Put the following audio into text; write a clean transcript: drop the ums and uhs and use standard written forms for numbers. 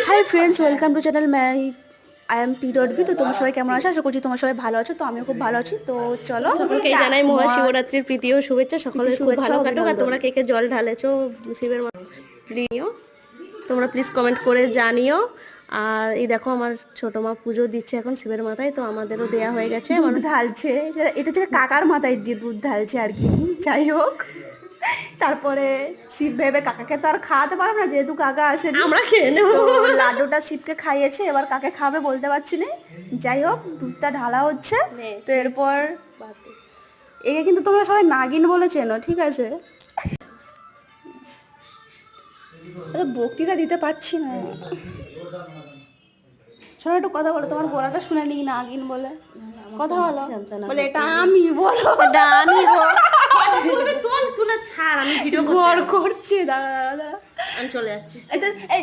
High friends, welcome to channel I M PB. তো তোমরা সবাই কেমন আছো? আশা করছি তোমরা সবাই ভালো আছো। তো আমিও খুব ভালো আছি। তো চলো সকলকে জানাই মহাশিবরাত্রির প্রীতি ও শুভেচ্ছা। সকলের খুব শুভেচ্ছা ভালো ও কাটুক। আর অভিনন্দন। তোমরা কে কে জল ঢালেছো শিবের প্রিয়, তোমরা প্লিজ কমেন্ট করে জানিও। আর এই দেখো আমার ছোট মা পুজো দিচ্ছে এখন শিবের মাথায়, তো আমাদেরও দেয়া হয়ে গেছে। দুধ ঢালছে, এটা হচ্ছে কাকার মাথায় দিয়ে দুধ ঢালছে আর কি। যাই হোক, তারপরে শিব ভেবে কাকাকে তো আর খাওয়াতে পারবো না, যেহেতু কাকা আসেনি। আমরা খেয়ে নেবো। তো লাড্ডুটা শিবকে খাইয়েছে, এবার কাকে খাবে বলতে পারছি না। যাই হোক, দুধটা ঢালা হচ্ছে। তো এরপর একে কিন্তু তোমরা সবাই নাগিন বলে চেনো, ঠিক আছে? বক্তৃতা দিতে পারছি না। ছোট একটু কথা বলো, তোমার গলাটা শুনে নি নাগিন বলে কথা বলো। বলে এটা আমি বলো, এটা আমি গো। তুলে ছাড়, আমি ভিডিও ঘর করছে। দাঁড়া দাঁড়া দাঁড়া, আমি চলে যাচ্ছি। এই